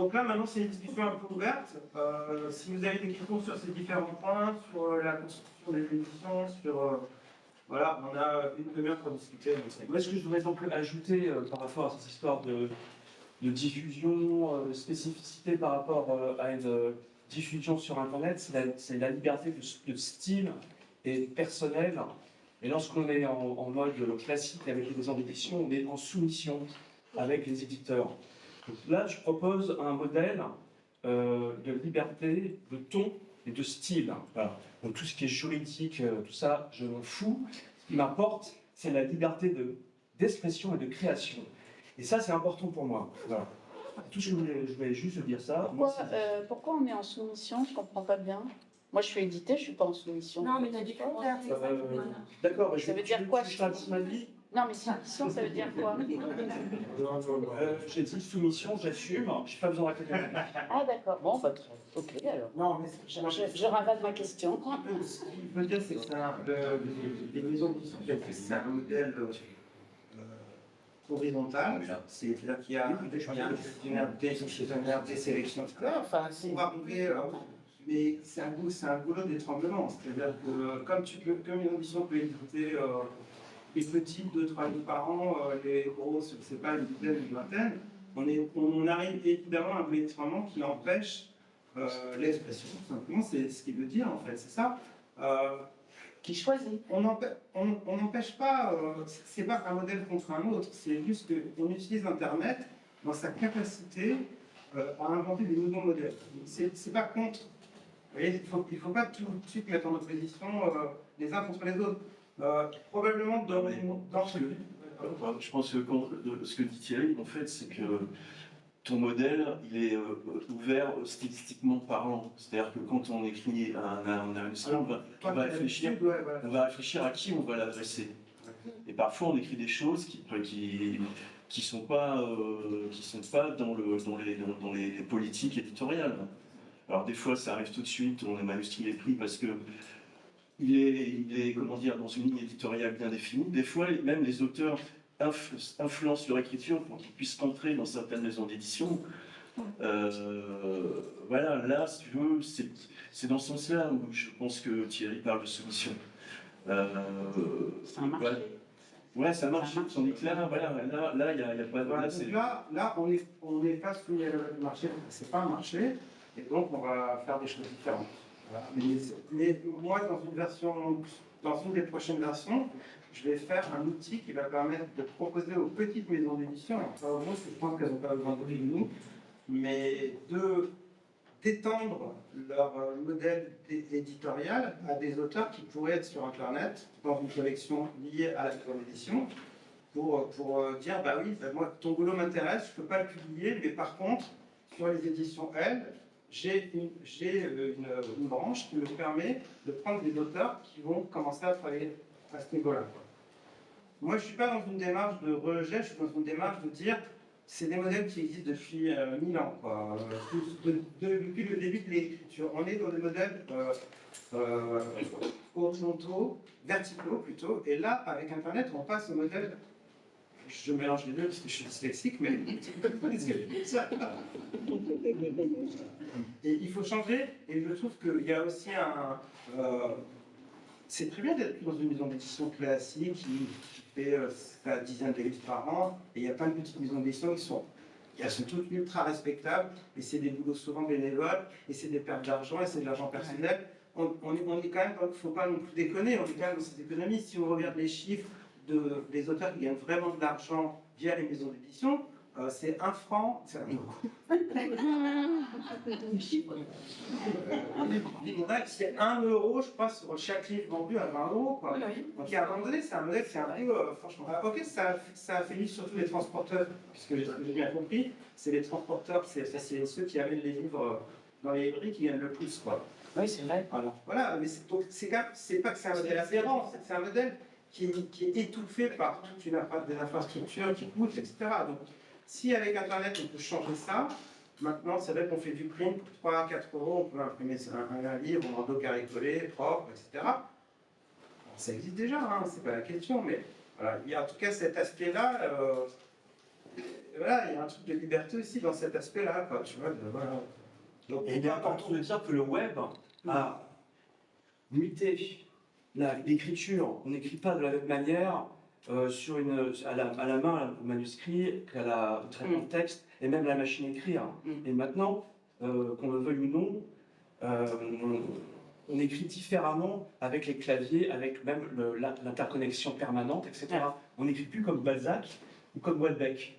Donc là, maintenant, c'est une discussion un peu ouverte. Si vous avez des questions sur ces différents points, sur la construction des éditions, sur... voilà, on a une demi-heure pour discuter. Moi, ce que je voudrais donc ajouter par rapport à cette histoire de diffusion, de spécificité par rapport à une diffusion sur Internet, c'est la liberté de style et personnelle. Et lorsqu'on est en mode classique avec les maisons d'édition, on est en soumission avec les éditeurs. Donc là, je propose un modèle de liberté, de ton et de style. Voilà. Donc tout ce qui est juridique, tout ça, je m'en fous. Ce qui m'importe, c'est la liberté d'expression et de création. Et ça, c'est important pour moi. Voilà. Tout ce que je voulais juste dire ça. Pourquoi on est en soumission? Je comprends pas bien. Moi, je suis édité, je suis pas en soumission. Non, mais il a dit D'accord, ça veut dire quoi? Je raconte ma vie. Non, mais soumission, ça veut dire quoi? J'ai dit soumission, j'assume, je n'ai pas besoin d'accompagner. Ah, d'accord. Bon, bah, ok, alors. Non, mais Je ravale ma question. ce qu'il faut dire, c'est que les maisons d'édition, c'est un modèle horizontal. C'est-à-dire qu'il y a un gestionnaire des sélections, etc. Enfin, On va arriver... mais c'est un goulot d'étranglement. C'est-à-dire que comme une audition peut écouter les petits, 2-3 livres par an, les gros, c'est pas une dizaine, une vingtaine, on arrive évidemment à un goulot d'étranglement qui empêche l'expression. Tout simplement, c'est ce qu'il veut dire en fait, c'est ça. Qui choisit? On n'empêche pas, c'est pas un modèle contre un autre, c'est juste qu'on utilise Internet dans sa capacité à inventer des nouveaux modèles. C'est pas contre. Vous voyez, il ne faut pas tout de suite mettre en opposition les uns contre les autres. Probablement dans ce... Je pense que ce que dit Thierry, en fait, c'est que ton modèle, il est ouvert stylistiquement parlant. C'est-à-dire que quand on écrit un essai, on va réfléchir à qui on va l'adresser. Et parfois, on écrit des choses qui sont pas dans les politiques éditoriales. Alors des fois, ça arrive tout de suite, le manuscrit est pris parce que il est comment dire, dans une ligne éditoriale bien définie. Des fois, même les auteurs influencent leur écriture pour qu'ils puissent entrer dans certaines maisons d'édition. Voilà, là, si tu veux, c'est dans ce sens-là où je pense que Thierry parle de soumission. C'est un marché. Voilà. Ouais, ça marche, c'en est clair. Voilà, là, il n'y a pas de... Voilà, là, on n'est pas soumis à le marché, c'est pas un marché, et donc on va faire des choses différentes. Voilà. Mais moi, dans une des prochaines versions, je vais faire un outil qui va permettre de proposer aux petites maisons d'édition, pas aux grosses, je pense qu'elles n'ont pas besoin de nous, mais d'étendre leur modèle éditorial à des auteurs qui pourraient être sur Internet, dans une collection liée à la maison d'édition, pour dire, bah oui, bah moi, ton boulot m'intéresse, je ne peux pas le publier, mais par contre, sur les éditions L, j'ai une branche qui me permet de prendre des auteurs qui vont commencer à travailler à ce niveau-là. Moi, je ne suis pas dans une démarche de rejet, je suis dans une démarche de dire c'est des modèles qui existent depuis 1000 ans. Quoi. Depuis le début de l'écriture, on est dans des modèles horizontaux, verticaux plutôt, et là, avec Internet, on passe au modèle. Je mélange les deux parce que je suis dyslexique, mais et il faut changer. Et je trouve qu'il y a aussi c'est très bien d'être dans une maison d'édition classique qui fait sa dizaine de livres par an. Et il y a plein de petites maisons d'édition qui sont toutes ultra respectables. Et c'est des boulots souvent bénévoles. Et c'est des pertes d'argent. Et c'est de l'argent personnel. On est quand même, il ne faut pas non plus déconner. On est quand même dans cette économie. Si on regarde les chiffres des auteurs qui gagnent vraiment de l'argent via les maisons d'édition, c'est 1 franc, c'est 1 euro. C'est 1 euro, je crois, sur chaque livre vendu à 20 euros. Quoi. Donc à un moment donné, c'est un modèle qui est un peu, franchement. Ok, ça affaiblit surtout les transporteurs, puisque j'ai bien compris, c'est les transporteurs, c'est ceux qui amènent les livres dans les librairies qui gagnent le plus. Quoi. Oui, c'est vrai. Voilà, mais c'est pas que c'est un modèle aberrant, c'est un modèle qui est étouffé par toute des infrastructures qui coûtent, etc. Donc, si avec Internet on peut changer ça, maintenant c'est vrai qu'on fait du print pour 3-4 euros, on peut imprimer un livre en endocarré-collé, propre, etc. Bon, ça existe déjà, hein, c'est pas la question, mais voilà, il y a en tout cas cet aspect-là. voilà, il y a un truc de liberté aussi dans cet aspect-là, quoi, tu vois, voilà. Donc, Et il est important de dire que le web a muté l'écriture. On n'écrit pas de la même manière à la main, au manuscrit, au traitement de texte, et même à la machine à écrire. Et maintenant, qu'on le veuille ou non, on écrit différemment avec les claviers, avec même l'interconnexion permanente, etc. On n'écrit plus comme Balzac ou comme Houellebecq.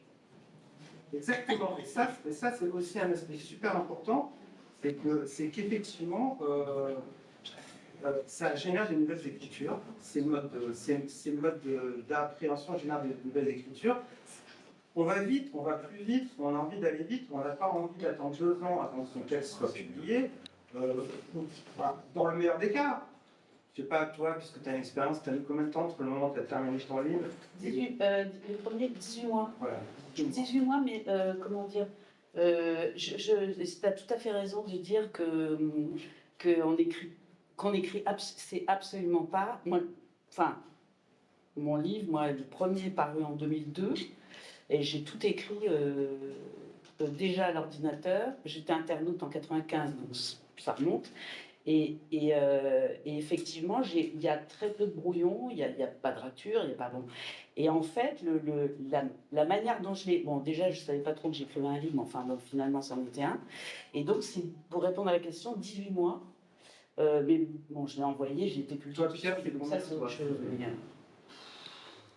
Exactement. Et ça c'est aussi un aspect super important, c'est qu'effectivement, ça génère des nouvelles écritures. Ces modes d'appréhension génèrent des nouvelles écritures. On va vite, on va plus vite, on a envie d'aller vite, on n'a pas envie d'attendre 2 ans avant que son texte soit publié. Dans le meilleur des cas. Je sais pas, toi, puisque tu as une expérience, tu as mis combien de temps entre le moment où tu as terminé ton livre? Le premier, 18 mois. Voilà. 18 mois, mais comment dire, tu as tout à fait raison de dire qu'on écrit, c'est absolument pas. Moi, enfin, mon livre, moi, le premier est paru en 2002, et j'ai tout écrit déjà à l'ordinateur. J'étais internaute en 95, donc ça remonte. Et effectivement, il y a très peu de brouillons, il n'y a pas de rature, il n'y a pas bon. Et en fait, la manière dont je l'ai. Bon, déjà, je ne savais pas trop que j'écrivais un livre, mais enfin, bon, finalement, ça en était un. Et donc, c'est pour répondre à la question, 18 mois. Mais bon, je l'ai envoyé, j'ai été plus. Toi, Pierre, c'est comme ça, c'est autre chose.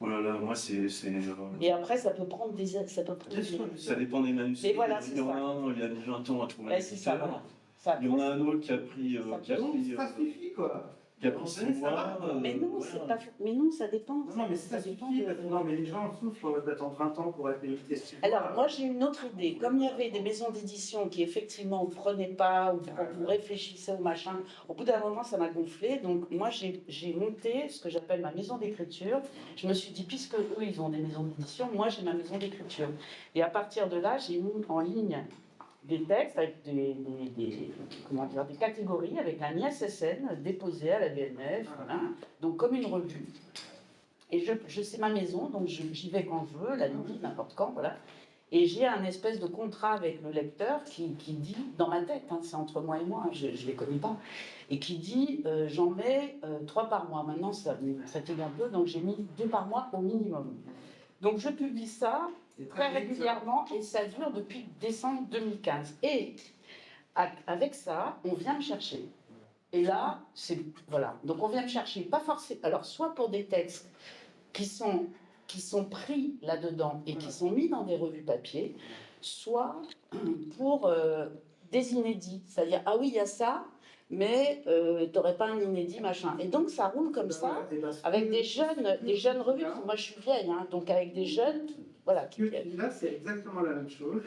Oh là là, moi c'est. Et après, ça peut prendre des. Ça dépend des manuscrits. Mais voilà, il y en a un, il a mis 20 ans à trouver un Ouais, c'est ça, éditeur. voilà. Il y en a un autre qui a pris. Ça suffit, quoi. Qui a pris 6 mois. Mais non, voilà. c'est pas. Mais non, ça dépend. Non, mais ça dépend suffit. de- Non, mais les gens souffrent d'attendre 20 ans pour être édité. Alors, moi, j'ai une autre idée. Comme il y avait des maisons d'édition qui, effectivement, ne prenaient pas ou réfléchissaient au machin, au bout d'un moment, ça m'a gonflé. Donc, moi, j'ai monté ce que j'appelle ma maison d'écriture. Je me suis dit, puisque eux, ils ont des maisons d'édition, moi, j'ai ma maison d'écriture. Et à partir de là, j'ai mis en ligne des textes avec comment dire, des catégories, avec un ISSN déposé à la BNF, hein, donc comme une revue. Et je sais ma maison, donc j'y vais quand je veux, la nuit, n'importe quand, voilà. Et j'ai un espèce de contrat avec le lecteur qui dit, dans ma tête, hein, c'est entre moi et moi, hein, je ne les connais pas, et qui dit, j'en mets 3 par mois. Maintenant, ça me fatigue un peu, donc j'ai mis 2 par mois au minimum. Donc je publie ça très régulièrement et ça dure depuis décembre 2015. Et avec ça, on vient me chercher. Et là, c'est voilà. Donc on vient me chercher, pas forcément. Alors soit pour des textes qui sont pris là-dedans et qui sont mis dans des revues papier, soit pour des inédits. C'est-à-dire, ah oui, il y a ça, mais t'aurais pas un inédit, machin. Et donc ça roule comme ça, avec des jeunes revues. Moi, je suis vieille, hein, donc avec des jeunes, voilà. Là, c'est exactement la même chose.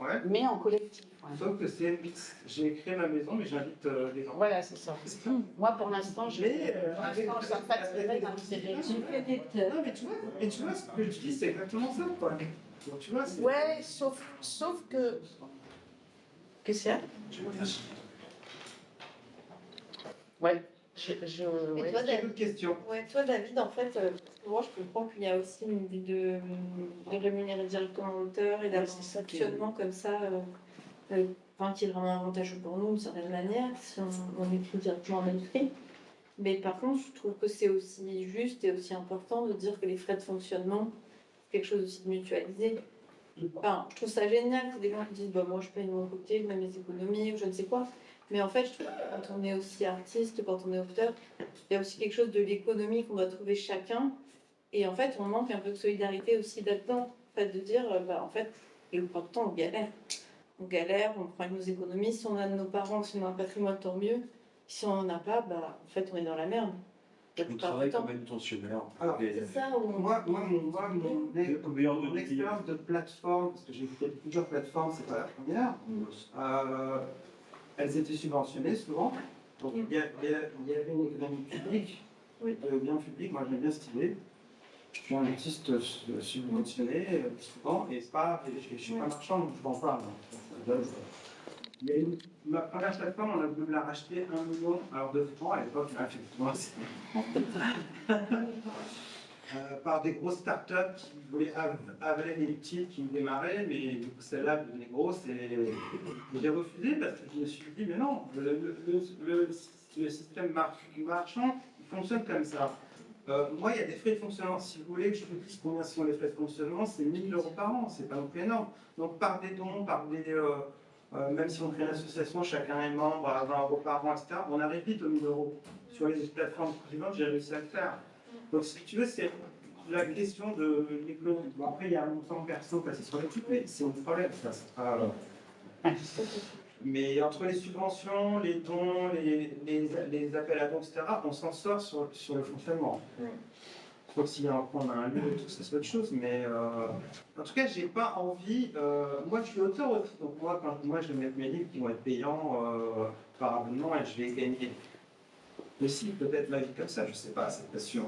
Ouais. Mais en collectif. Ouais. Sauf que c'est j'ai créé ma maison, mais j'invite les gens. Voilà, c'est ça. Moi, pour l'instant, je. Mais Avec ça fatiguerait dans ces Non, mais tu vois, ce que je dis, c'est exactement ça, quoi. Donc, tu vois, c'est. Ouais, sauf que. Qu'est-ce qu'il y a? Ouais. Ouais. Et toi, J'ai une question. Ouais, toi, David, en fait, moi, je comprends qu'il y a aussi une idée de rémunérer directement l'auteur et d'avoir c'est un ça qui- fonctionnement comme ça, enfin, qui est vraiment avantageux pour nous, d'une certaine manière, si on écrit directement en manuscrit. Mais par contre, je trouve que c'est aussi juste et aussi important de dire que les frais de fonctionnement, c'est quelque chose aussi de mutualisé. Enfin, je trouve ça génial que des gens qui disent bah, moi je paye de mon côté, même mes économies ou je ne sais quoi. Mais en fait, je trouve que quand on est aussi artiste, quand on est auteur, il y a aussi quelque chose de l'économie qu'on doit trouver chacun. Et en fait, on manque un peu de solidarité aussi là-dedans. En fait, de dire bah, en fait, et pourtant on galère. On galère, on prend nos économies. Si on a de nos parents, si on a un patrimoine, tant mieux. Si on n'en a pas, bah, en fait, on est dans la merde. On travaille comme manutentionnaire. Alors, C'est ça où mon expérience de plateforme, parce que j'ai fait plusieurs plateformes, c'est pas la première, elles étaient subventionnées souvent. Donc il y avait une économie publique, bien publique, moi j'aime bien cette idée. Je suis un artiste subventionné souvent, et c'est pas, je suis pas marchand, donc je vends pas. Il y a ma première plateforme, on a voulu la racheter 1 million de francs à l'époque, effectivement. par des grosses startups qui voulaient avaler des petites qui démarraient, mais du coup celle-là devenait grosse et j'ai refusé parce que je me suis dit mais non, le système marchand il fonctionne comme ça. Moi, il y a des frais de fonctionnement. Si vous voulez que je vous dise combien sont les frais de fonctionnement, c'est 1 000 € par an, c'est pas non plus énorme. Donc par des dons, même si on crée une association, chacun est membre à 20 € par an, etc., on arrive vite aux 1 000 €. Sur les plateformes suivantes, j'ai réussi à le faire. Donc si tu veux, c'est la question de l'économie. Bon, après, il y a un montant perso passé sur l'équipe, mais c'est un problème, ça. Mais entre les subventions, les dons, les appels à dons, etc., on s'en sort sur le fonctionnement. Sauf s'il y a un lieu et tout, ça c'est autre chose. Mais en tout cas, j'ai pas envie. Moi, je suis auteur aussi. Donc, moi je vais mettre mes livres qui vont être payants par abonnement et je vais gagner. Aussi, peut-être la vie comme ça, je sais pas, c'est pas sûr.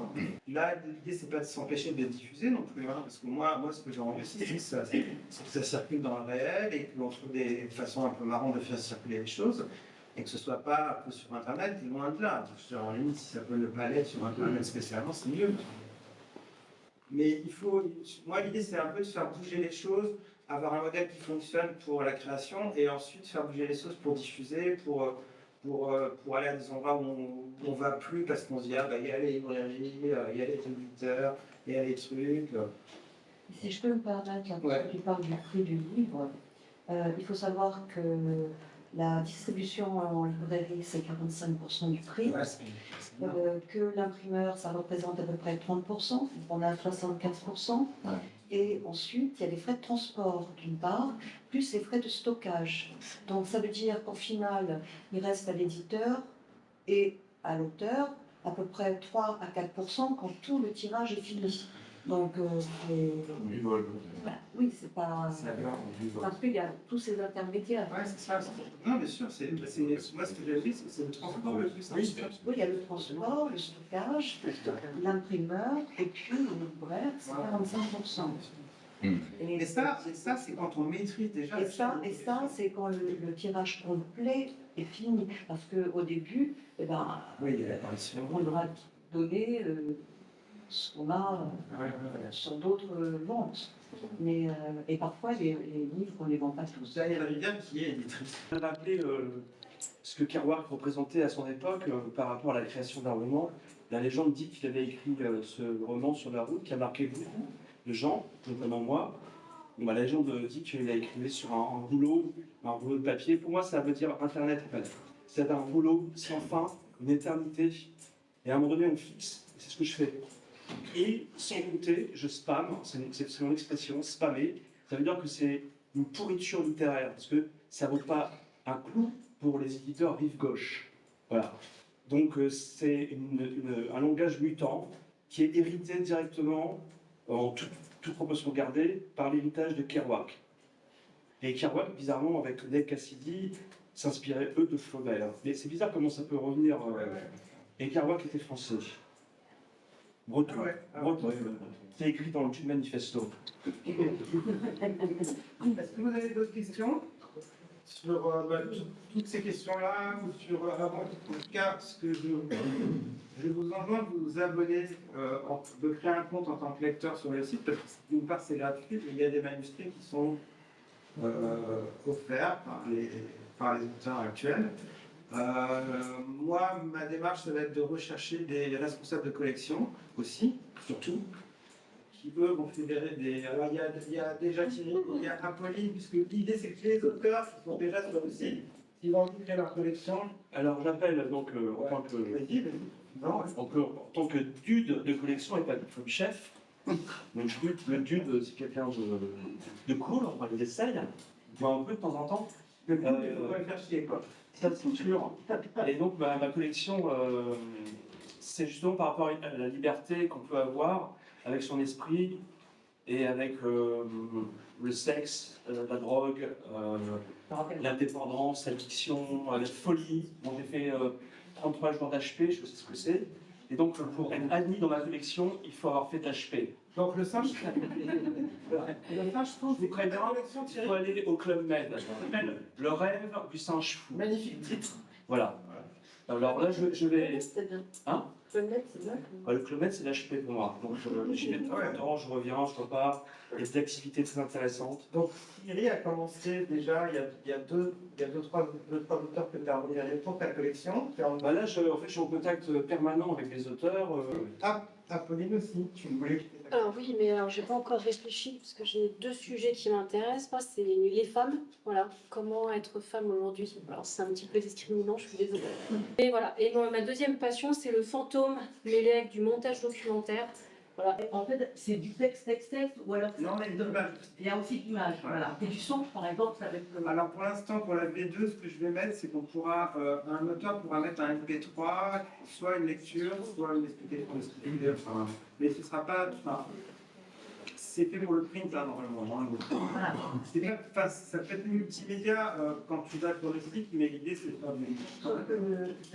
Là, l'idée, c'est pas de s'empêcher d'être diffusé non plus, hein, parce que moi, ce que j'ai envie aussi, c'est que ça circule dans le réel et qu'on trouve des façons un peu marrantes de faire circuler les choses et que ce soit pas un peu sur Internet, et loin de là. En limite, si ça peut ne pas l'être sur Internet spécialement, c'est mieux. Mais moi, l'idée, c'est un peu de faire bouger les choses, avoir un modèle qui fonctionne pour la création et ensuite faire bouger les choses pour diffuser, pour aller à des endroits où on ne va plus parce qu'on se dit, il y a les librairies, il y a les éditeurs, il y a les trucs. Si je peux me permettre, là, Ouais. tu parles du prix du livre, il faut savoir que la distribution en librairie, c'est 45% du prix, Ouais, que l'imprimeur, ça représente à peu près 30%, donc on a 75%. Ouais. Et ensuite, il y a les frais de transport, d'une part, plus les frais de stockage. Donc ça veut dire qu'au final, il reste à l'éditeur et à l'auteur à peu près 3 à 4% quand tout le tirage est fini. Donc, oui, c'est pas. Parce qu'il y a tous ces intermédiaires. Ouais, c'est ça. Non, bien sûr, moi ce que j'ai dit, c'est le transport le plus Oui, il y a le transport, le stockage, l'imprimeur, et puis le libraire, c'est 45%. Et ça, c'est quand on maîtrise déjà. Et ça, c'est quand le tirage complet est fini. Parce qu'au début, oui, il y a l'apparition. on devra donner ce qu'on a sur d'autres ventes. Mais, et parfois, les livres, on ne les vend pas tous. Daniel Rivière qui est éditrice. Je vais rappeler ce que Kerouac représentait à son époque par rapport à la création d'un roman. La légende dit qu'il avait écrit ce roman sur la route qui a marqué beaucoup de gens, notamment moi. Bon, la légende dit qu'il a écrit sur un rouleau de papier. Pour moi, ça veut dire Internet en fait. C'est un rouleau sans fin, une éternité. Et à un moment donné, on fixe. C'est ce que je fais. Et sans compter, je spamme, c'est mon expression, spammer. Ça veut dire que c'est une pourriture littéraire, parce que ça ne vaut pas un clou pour les éditeurs rive gauche. Voilà. Donc c'est un langage mutant qui est hérité directement, en toute proportion gardée, par l'héritage de Kerouac. Et Kerouac, bizarrement, avec Neil Cassidy, s'inspirait eux de Flaubert. Mais c'est bizarre comment ça peut revenir. Et Kerouac était français. Breton. Breton. C'est écrit dans le Cul Manifesto. Est-ce que vous avez d'autres questions sur toutes ces questions-là ou sur en tout cas ce que je vous enjoins de vous abonner, de créer un compte en tant que lecteur sur le site parce que d'une part c'est gratuit, mais il y a des manuscrits qui sont offerts par les auteurs actuels. Moi, ma démarche, ça va être de rechercher des responsables de collection aussi, surtout, qui eux vont fédérer des. Alors, il y a déjà Thierry, il y a Apolline, puisque l'idée c'est que les auteurs qui sont déjà sur le site, s'ils vont créer leur collection. Alors j'appelle donc en tant que dude de collection et pas comme chef. Donc le dude, c'est quelqu'un de cool, on va les essayer. On voit un peu de temps en temps. Le coup, il faut pas le faire chier, quoi. Ça, c'est sûr. Et donc, ma collection, c'est justement par rapport à la liberté qu'on peut avoir avec son esprit et avec le sexe, la drogue, l'indépendance, l'addiction, la folie. Bon, j'ai fait 33 jours d'HP, je sais ce que c'est. Et donc, pour être admis dans ma collection, il faut avoir fait de l'HP. Donc le singe, je trouve, Je vous préviens, il faut aller au Club Med. Ça s'appelle Le rêve du singe fou. Magnifique titre. Voilà. Alors là, je vais. C'était bien. Hein? Le net, c'est bien. Le Club Med, c'est l'HP pour moi. Donc j'y vais de temps en temps, je reviens, je repars. Il y a des activités très intéressantes. Donc, Thierry a commencé déjà, il y a deux, trois auteurs que tu as remis pour ta collection. Bah là, en fait, je suis en contact permanent avec les auteurs. Apolline aussi, tu voulais. Alors oui, mais alors j'ai pas encore réfléchi parce que j'ai deux sujets qui m'intéressent. Moi, c'est les femmes. Voilà, comment être femme aujourd'hui. Alors c'est un petit peu discriminant, je suis désolée. Et voilà. Et ma deuxième passion, c'est le fantôme mêlé avec du montage documentaire. Voilà. En fait, c'est du texte, ou alors Non, mais il y a aussi de l'image. Voilà. Et du son, par exemple, avec le. Alors pour l'instant, pour la V2, ce que je vais mettre, c'est qu'on pourra, un auteur pourra mettre un MP3, soit une lecture, soit une SPT, enfin, mais ce sera pas, enfin, c'est fait pour le print là normalement. Hein, Voilà. enfin, ça peut être multimédia quand tu vas pour le site, mais l'idée c'est de faire